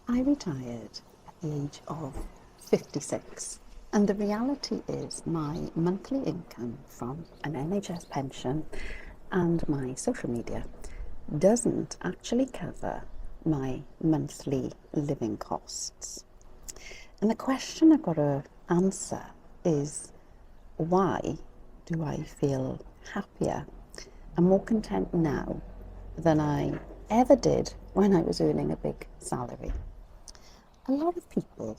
I retired at the age of 56, and the reality is my monthly income from an NHS pension and my social media doesn't actually cover my monthly living costs. And the question I've got to answer is, why do I feel happier and more content now than I ever did when I was earning a big salary? A lot of people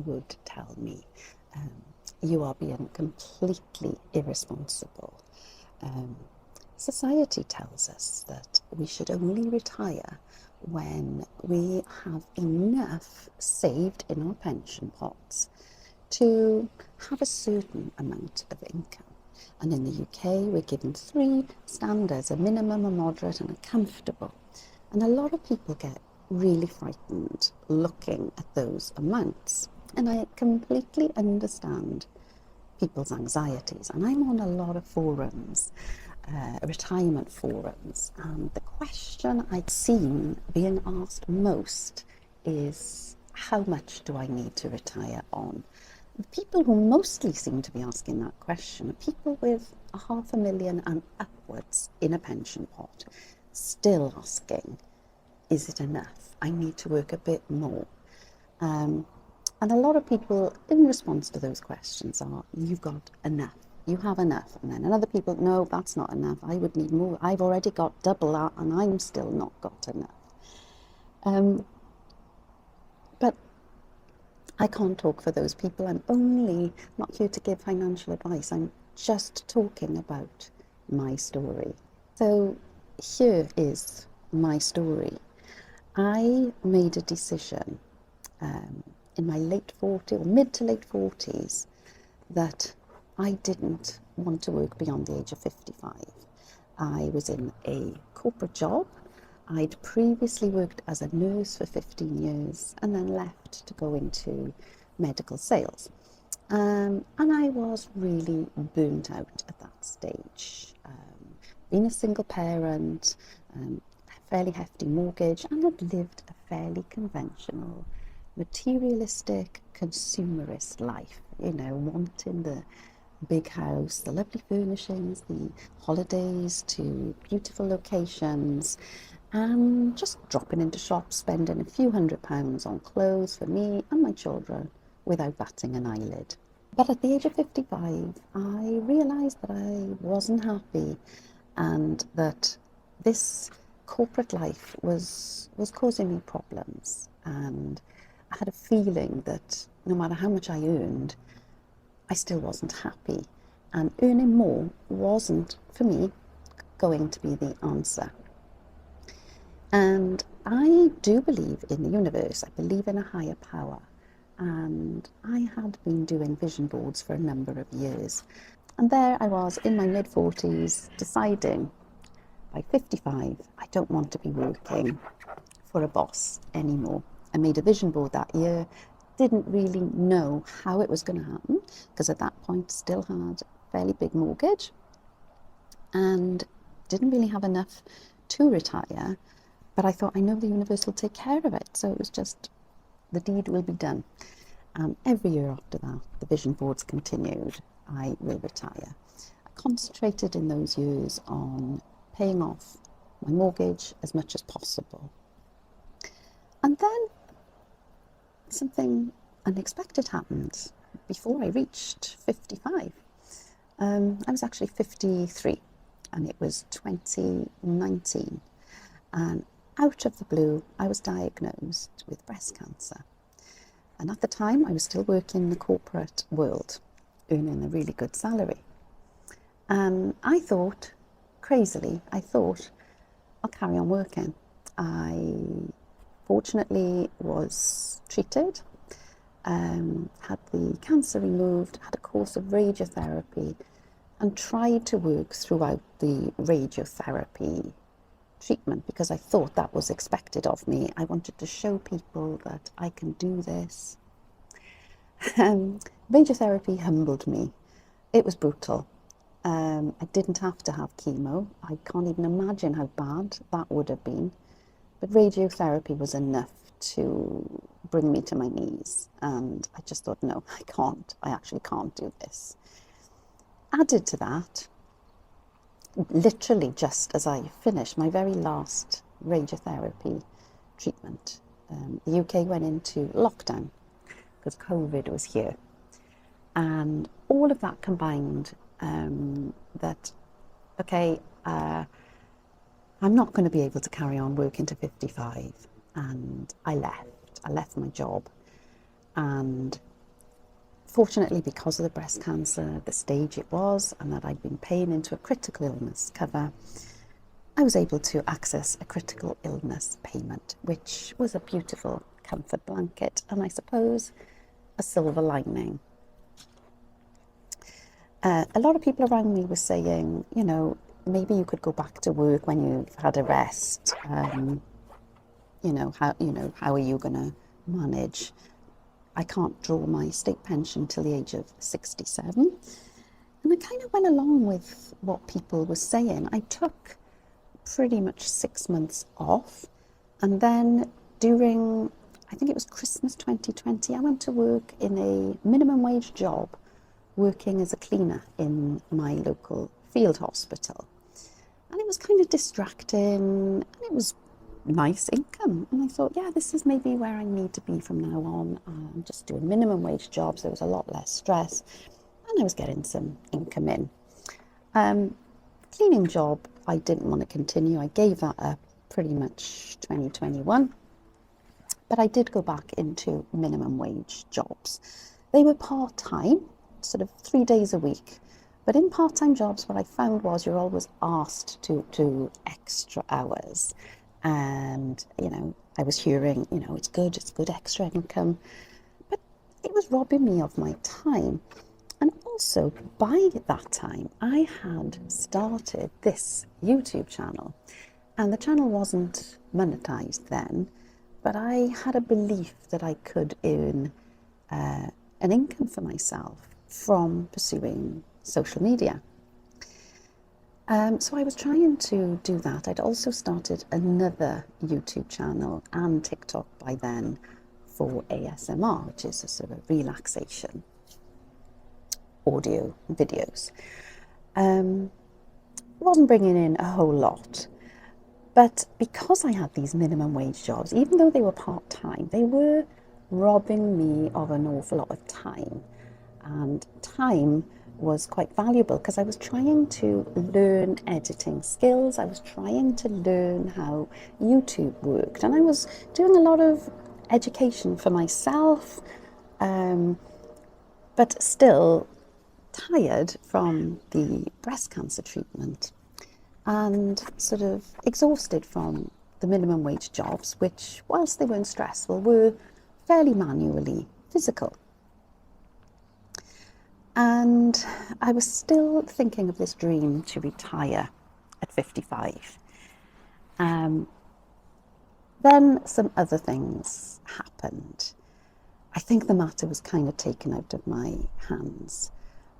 would tell me, you are being completely irresponsible. Society tells us that we should only retire when we have enough saved in our pension pots to have a certain amount of income. And in the UK, we're given three standards: a minimum, a moderate, and a comfortable. And a lot of people get really frightened looking at those amounts. And I completely understand people's anxieties. And I'm on a lot of forums, retirement forums, and the question I've seen being asked most is, how much do I need to retire on? The people who mostly seem to be asking that question are people with $500,000 and upwards in a pension pot, still asking, is it enough? I need to work a bit more. And a lot of people, in response to those questions, are, you've got enough. You have enough. And then other people, no, that's not enough. I would need more. I've already got double that and I'm still not got enough. But I can't talk for those people. I'm not here to give financial advice. I'm just talking about my story. So here is my story. I made a decision in my late 40s or mid to late 40s that I didn't want to work beyond the age of 55. I was in a corporate job. I'd previously worked as a nurse for 15 years and then left to go into medical sales. And I was really burnt out at that stage. Being a single parent, fairly hefty mortgage, and had lived a fairly conventional, materialistic, consumerist life, wanting the big house, the lovely furnishings, the holidays to beautiful locations, and just dropping into shops, spending a few £100s on clothes for me and my children without batting an eyelid. But at the age of 55, I realised that I wasn't happy and that this corporate life was causing me problems. And I had a feeling that no matter how much I earned, I still wasn't happy. And earning more wasn't, for me, going to be the answer. And I do believe in the universe. I believe in a higher power. And I had been doing vision boards for a number of years. And there I was in my mid-40s deciding by 55, I don't want to be working for a boss anymore. I made a vision board that year, didn't really know how it was going to happen because at that point still had a fairly big mortgage and didn't really have enough to retire. But I thought, I know the universe will take care of it. So it was just, the deed will be done. And every year after that, the vision boards continued. I will retire. I concentrated in those years on paying off my mortgage as much as possible. And then something unexpected happened before I reached 55. I was actually 53 and it was 2019. And out of the blue, I was diagnosed with breast cancer. And at the time, I was still working in the corporate world, earning a really good salary. And I thought, crazily, I'll carry on working. I fortunately was treated, had the cancer removed, had a course of radiotherapy, and tried to work throughout the radiotherapy treatment because I thought that was expected of me. I wanted to show people that I can do this. Radiotherapy humbled me. It was brutal. I didn't have to have chemo. I can't even imagine how bad that would have been. But radiotherapy was enough to bring me to my knees. And I just thought, no, I can't. I actually can't do this. Added to that, literally just as I finished my very last radiotherapy treatment, the UK went into lockdown because COVID was here. And all of that combined, that, okay, I'm not going to be able to carry on working to 55. And I left my job. And fortunately, because of the breast cancer, the stage it was, and that I'd been paying into a critical illness cover, I was able to access a critical illness payment, which was a beautiful comfort blanket, and I suppose a silver lining. A lot of people around me were saying, you know, maybe you could go back to work when you've had a rest. How are you going to manage? I can't draw my state pension till the age of 67. And I kind of went along with what people were saying. I took pretty much 6 months off. And then during, I think it was Christmas 2020, I went to work in a minimum wage job, working as a cleaner in my local field hospital. And it was kind of distracting, and it was nice income. And I thought, yeah, this is maybe where I need to be from now on. I'm just doing minimum wage jobs. There was a lot less stress, and I was getting some income in. Cleaning job, I didn't want to continue. I gave that up pretty much 2021. But I did go back into minimum wage jobs. They were part-time, sort of 3 days a week. But in part-time jobs, what I found was you're always asked to do extra hours. And, you know, I was hearing, you know, it's good extra income. But it was robbing me of my time. And also, by that time, I had started this YouTube channel. And the channel wasn't monetized then, but I had a belief that I could earn an income for myself from pursuing social media. So I was trying to do that. I'd also started another YouTube channel and TikTok by then for ASMR, which is a sort of relaxation audio videos. Wasn't bringing in a whole lot. But because I had these minimum wage jobs, even though they were part-time, they were robbing me of an awful lot of time. And time was quite valuable because I was trying to learn editing skills. I was trying to learn how YouTube worked. And I was doing a lot of education for myself, but still tired from the breast cancer treatment and sort of exhausted from the minimum wage jobs, which, whilst they weren't stressful, were fairly manually physical. And I was still thinking of this dream to retire at 55. Then some other things happened. I think the matter was kind of taken out of my hands.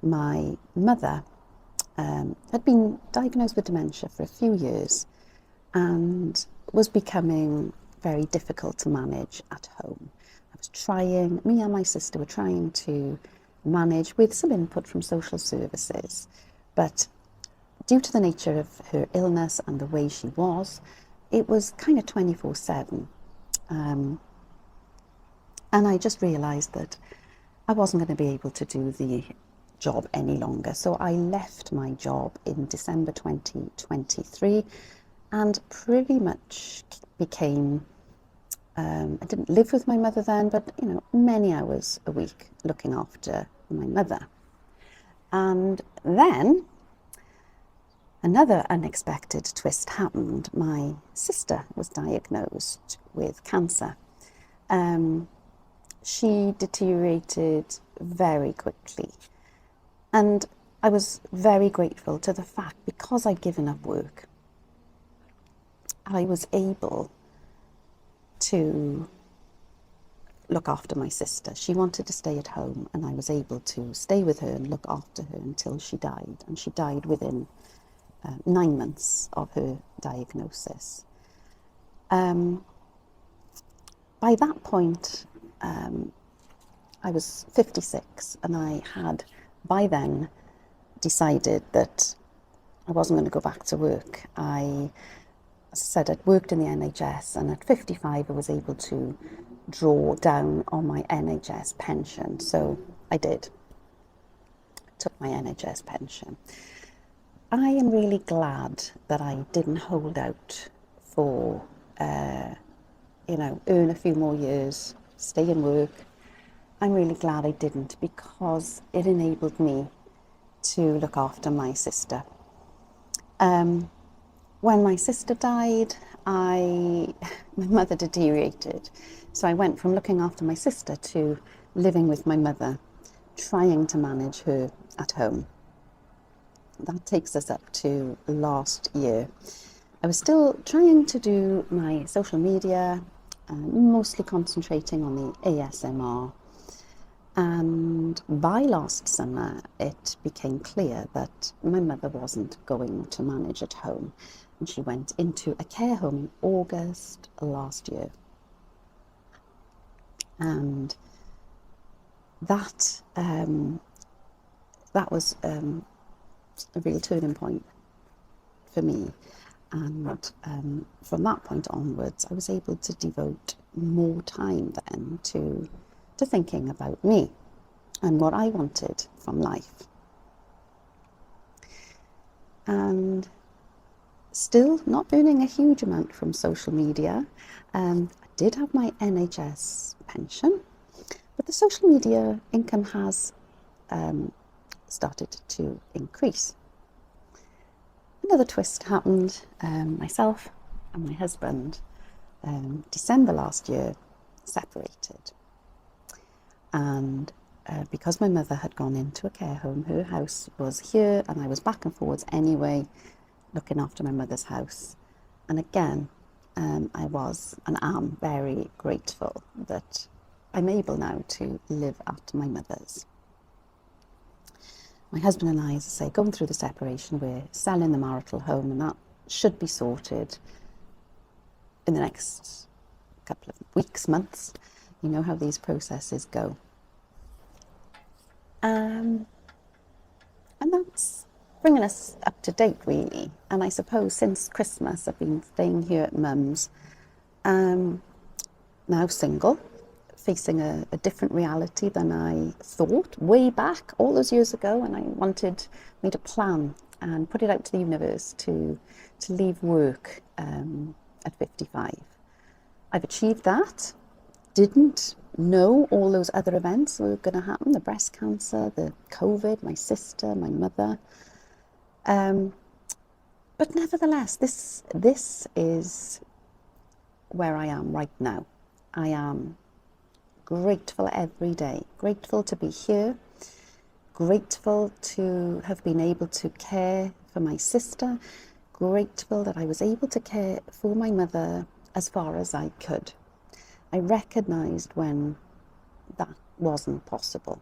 My mother had been diagnosed with dementia for a few years and was becoming very difficult to manage at home. Me and my sister were trying to manage with some input from social services, but due to the nature of her illness and the way she was, it was kind of 24/7. And I just realised that I wasn't going to be able to do the job any longer. So I left my job in December 2023 and pretty much became, I didn't live with my mother then, but, you know, many hours a week looking after my mother. And then another unexpected twist happened. My sister was diagnosed with cancer. She deteriorated very quickly. And I was very grateful to the fact, because I'd given up work, I was able to look after my sister. She wanted to stay at home, and I was able to stay with her and look after her until she died. And she died within 9 months of her diagnosis. by that point, I was 56, and I had by then decided that I wasn't going to go back to work. As I said, I'd worked in the NHS, and at 55 I was able to draw down on my NHS pension. So I did. Took my NHS pension. I am really glad that I didn't hold out for, earn a few more years, stay in work. I'm really glad I didn't, because it enabled me to look after my sister. When my sister died, my mother deteriorated. So I went from looking after my sister to living with my mother, trying to manage her at home. That takes us up to last year. I was still trying to do my social media, mostly concentrating on the ASMR. And by last summer, it became clear that my mother wasn't going to manage at home. And she went into a care home in August last year. And that was a real turning point for me. And from that point onwards, I was able to devote more time then to thinking about me and what I wanted from life. And still not earning a huge amount from social media. I did have my NHS pension, but the social media income has started to increase. Another twist happened. Myself and my husband, December last year, separated. And because my mother had gone into a care home, her house was here, and I was back and forwards anyway, looking after my mother's house. And again, I was and am very grateful that I'm able now to live at my mother's. My husband and I, as I say, going through the separation, we're selling the marital home, and that should be sorted in the next couple of weeks, months. You know how these processes go. And that's bringing us up to date, really. And I suppose since Christmas, I've been staying here at Mum's, now single, facing a different reality than I thought way back all those years ago. And I made a plan and put it out to the universe to leave work at 55. I've achieved that. Didn't know all those other events were going to happen, the breast cancer, the COVID, my sister, my mother. But nevertheless, this is where I am right now. I am grateful every day, grateful to be here, grateful to have been able to care for my sister, grateful that I was able to care for my mother as far as I could. I recognised when that wasn't possible.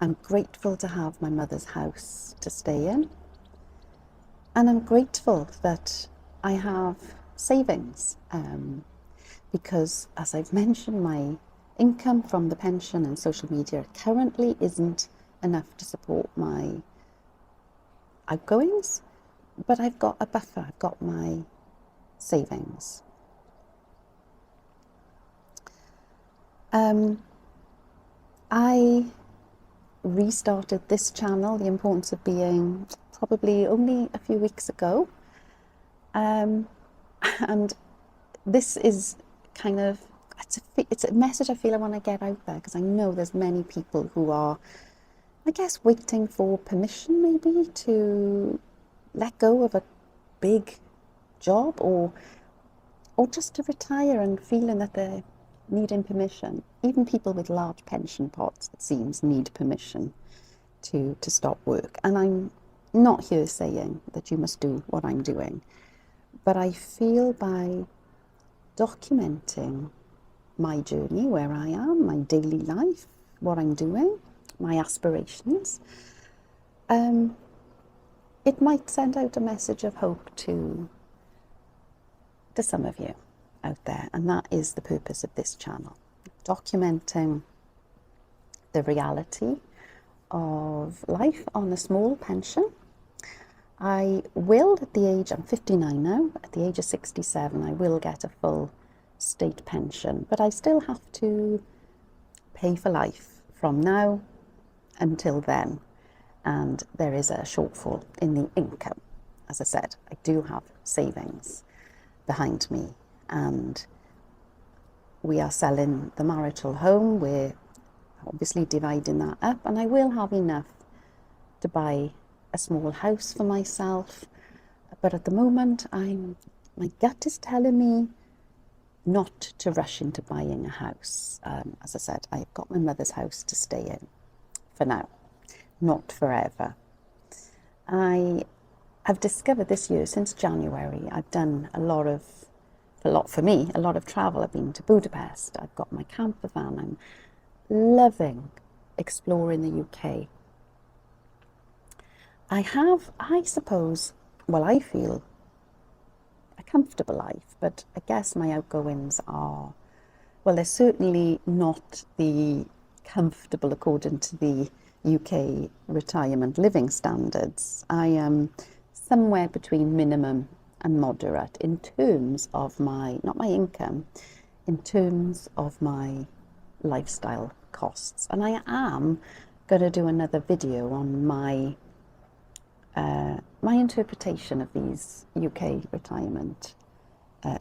I'm grateful to have my mother's house to stay in, and I'm grateful that I have savings, because, as I've mentioned, my income from the pension and social media currently isn't enough to support my outgoings, but I've got a buffer, I've got my savings. I restarted this channel, The Importance of Being, probably only a few weeks ago. And this is kind of, it's a message I feel I want to get out there, because I know there's many people who are, I guess, waiting for permission maybe to let go of a big job, or just to retire and feeling that they're needing permission. Even people with large pension pots, it seems, need permission to stop work. And I'm not here saying that you must do what I'm doing, but I feel by documenting my journey, where I am, my daily life, what I'm doing, my aspirations, it might send out a message of hope to some of you. out there, and that is the purpose of this channel, documenting the reality of life on a small pension. I will, at the age, I'm 59 now, at the age of 67, I will get a full state pension, but I still have to pay for life from now until then, and there is a shortfall in the income. As I said, I do have savings behind me, and we are selling the marital home. We're obviously dividing that up, and I will have enough to buy a small house for myself, but at the moment my gut is telling me not to rush into buying a house. As I said, I've got my mother's house to stay in for now, not forever. I have discovered this year, since January, I've done a lot of travel. I've been to Budapest, I've got my camper van, I'm loving exploring the UK. I suppose, I feel a comfortable life, but I guess my outgoings are, they're certainly not the comfortable according to the UK retirement living standards. I am somewhere between minimum and moderate in terms of not my income, in terms of my lifestyle costs. And I am going to do another video on my interpretation of these UK retirement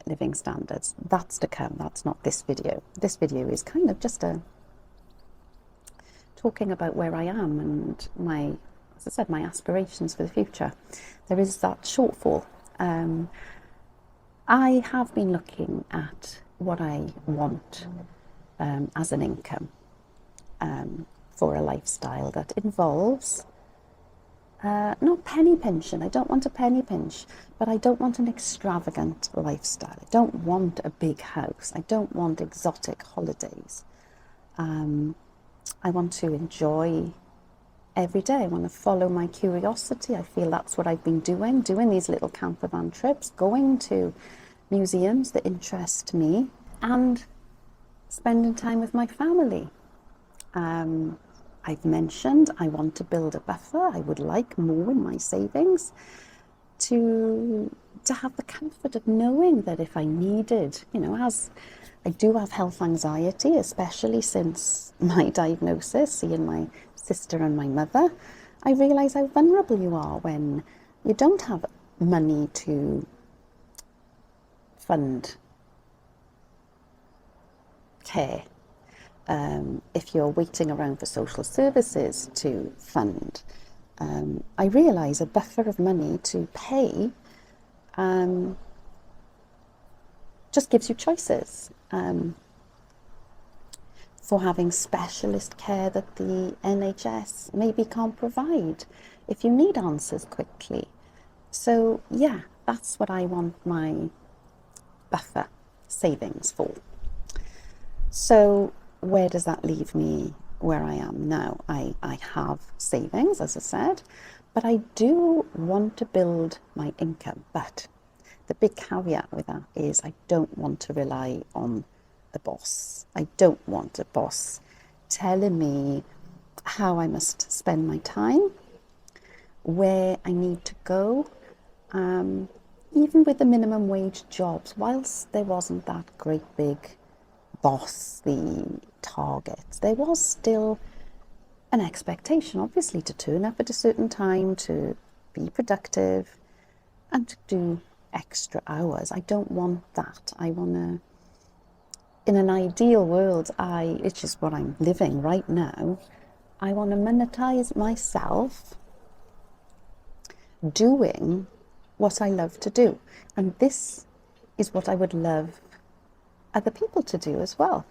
living standards. That's to come. That's not this video. This video is kind of just talking about where I am and as I said, my aspirations for the future. There is that shortfall. I have been looking at what I want as an income for a lifestyle that involves not penny pinching. I don't want a penny pinch, but I don't want an extravagant lifestyle. I don't want a big house. I don't want exotic holidays. I want to enjoy every day. I want to follow my curiosity. I feel that's what I've been doing these little camper van trips, going to museums that interest me, and spending time with my family. I've mentioned I want to build a buffer. I would like more in my savings to have the comfort of knowing that if I needed, as I do have health anxiety, especially since my diagnosis, seeing my sister and my mother, I realise how vulnerable you are when you don't have money to fund care. If you're waiting around for social services to fund, I realise a buffer of money to pay just gives you choices for having specialist care that the NHS maybe can't provide if you need answers quickly. So yeah, that's what I want my buffer savings for. So where does that leave me where I am now? I have savings, as I said, but I do want to build my income. But the big caveat with that is I don't want to rely on a boss. I don't want a boss telling me how I must spend my time, where I need to go. Even with the minimum wage jobs, whilst there wasn't that great big boss, the targets, there was still an expectation, obviously, to turn up at a certain time, to be productive and to do extra hours. I don't want that. I want to, in an ideal world, which is what I'm living right now, I want to monetize myself doing what I love to do. And this is what I would love other people to do as well.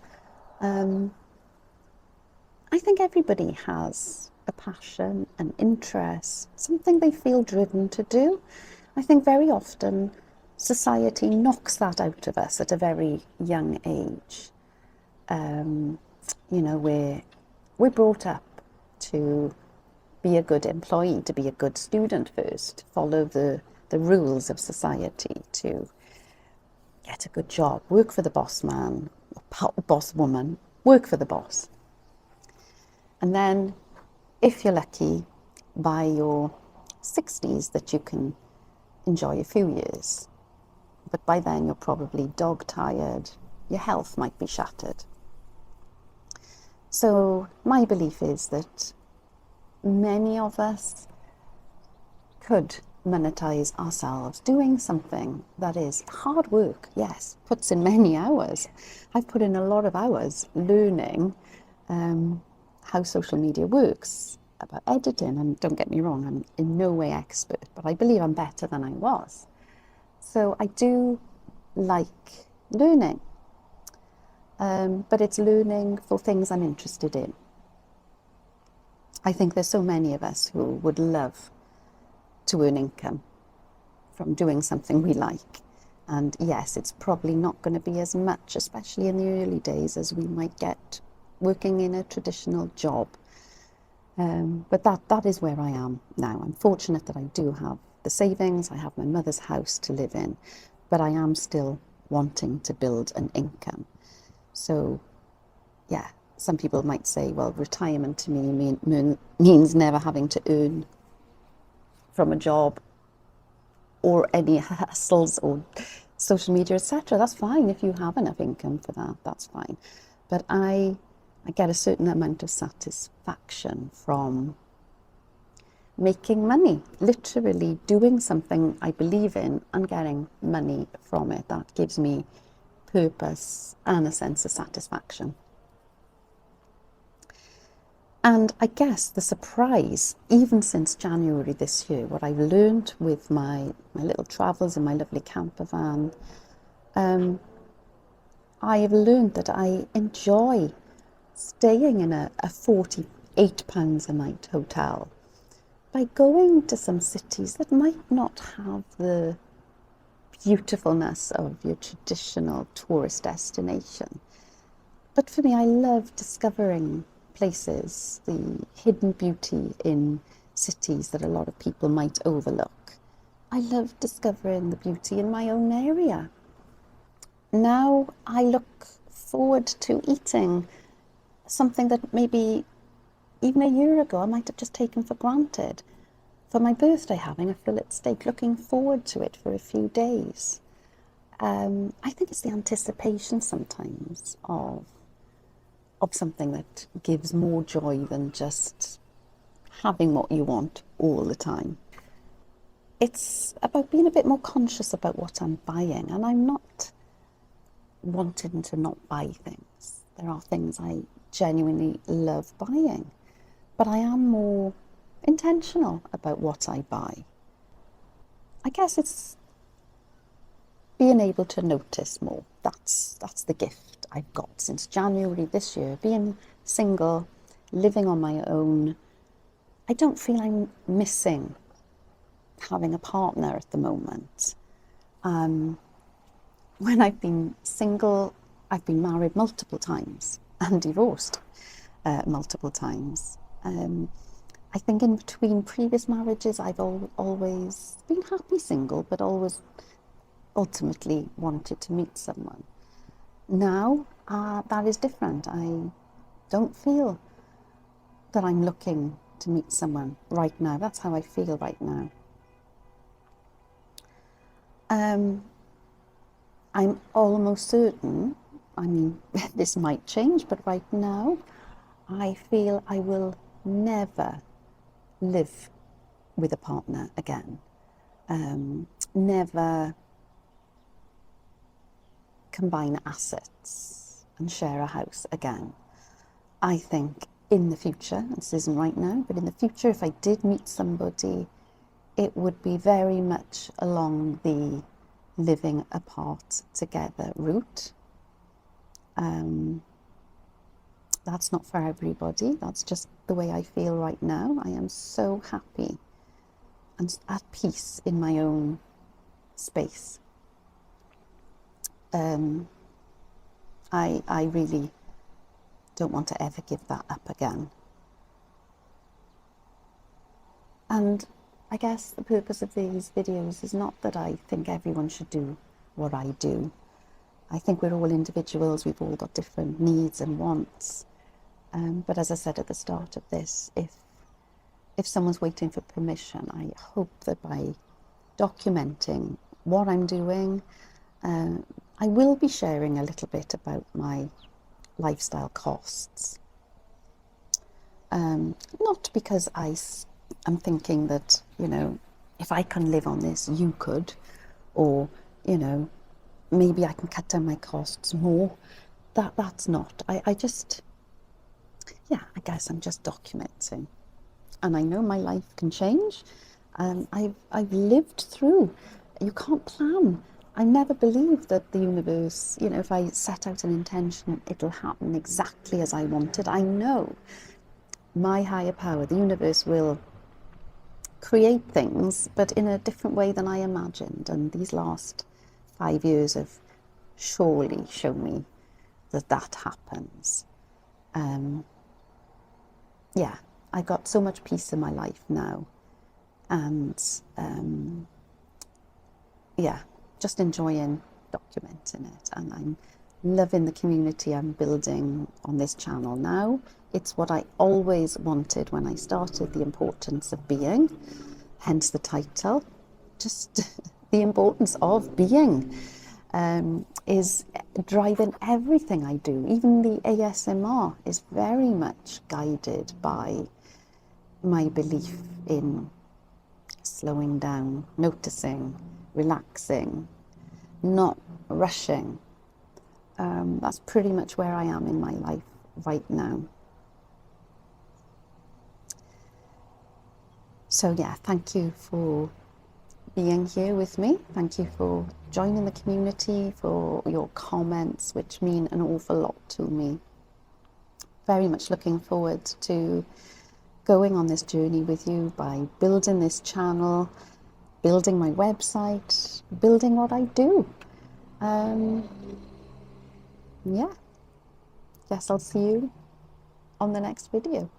I think everybody has a passion, an interest, something they feel driven to do. I think very often society knocks that out of us at a very young age. We're brought up to be a good employee, to be a good student first, follow the rules of society, to get a good job, work for the boss man, or boss woman, work for the boss. And then, if you're lucky, by your 60s, that you can enjoy a few years. But by then, you're probably dog-tired, your health might be shattered. So my belief is that many of us could monetize ourselves doing something that is hard work, yes, puts in many hours. I've put in a lot of hours learning how social media works, about editing, and don't get me wrong, I'm in no way expert, but I believe I'm better than I was. So I do like learning, but it's learning for things I'm interested in. I think there's so many of us who would love to earn income from doing something we like. And yes, it's probably not going to be as much, especially in the early days, as we might get working in a traditional job. But that is where I am now. I'm fortunate that I do have the savings, I have my mother's house to live in, but I am still wanting to build an income. So yeah, some people might say, well, retirement to me means never having to earn from a job or any hustles or social media, etc. That's fine if you have enough income for that, that's fine. But I get a certain amount of satisfaction from making money, literally doing something I believe in and getting money from it. That gives me purpose and a sense of satisfaction. And I guess the surprise, even since January this year, what I've learned with my little travels in my lovely camper van, I have learned that I enjoy staying in a £48 a night hotel by going to some cities that might not have the beautifulness of your traditional tourist destination. But for me, I love discovering places, the hidden beauty in cities that a lot of people might overlook. I love discovering the beauty in my own area. Now I look forward to eating something that maybe even a year ago I might have just taken for granted. For my birthday, having a fillet steak, looking forward to it for a few days. I think it's the anticipation sometimes of something that gives more joy than just having what you want all the time. It's about being a bit more conscious about what I'm buying, and I'm not wanting to not buy things. There are things I genuinely love buying, but I am more intentional about what I buy. I guess it's being able to notice more. That's the gift I've got since January this year. Being single, living on my own, I don't feel I'm missing having a partner at the moment. When I've been single, I've been married multiple times and divorced multiple times. I think in between previous marriages, I've always been happy single, but always ultimately wanted to meet someone. Now, that is different. I don't feel that I'm looking to meet someone right now. That's how I feel right now. I'm almost certain, I mean, this might change, but right now, I feel I will never live with a partner again. Never combine assets and share a house again. I think in the future, this isn't right now, but in the future, if I did meet somebody, it would be very much along the living apart together route. That's not for everybody. That's just the way I feel right now. I am so happy and at peace in my own space. I really don't want to ever give that up again. And I guess the purpose of these videos is not that I think everyone should do what I do. I think we're all individuals, we've all got different needs and wants. But as I said at the start of this, if someone's waiting for permission, I hope that by documenting what I'm doing, I will be sharing a little bit about my lifestyle costs. Not because I'm thinking that, you know, if I can live on this, you could, or, you know, maybe I can cut down my costs more. That's not. I just, yeah, I guess I'm just documenting. And I know my life can change. I've lived through. You can't plan. I never believed that the universe, you know, if I set out an intention, it'll happen exactly as I wanted. I know my higher power, the universe, will create things, but in a different way than I imagined. And these last 5 years have surely shown me that that happens. Yeah, I got so much peace in my life now, and yeah, just enjoying documenting it, and I'm loving the community I'm building on this channel now. It's what I always wanted when I started, the importance of being, hence the title. Just the importance of being is driving everything I do. Even the ASMR is very much guided by my belief in slowing down, noticing, relaxing, not rushing. That's pretty much where I am in my life right now. So yeah, thank you for being here with me. Thank you for joining the community, for your comments, which mean an awful lot to me. Very much looking forward to going on this journey with you by building this channel, building my website, building what I do. Yeah, guess I'll see you on the next video.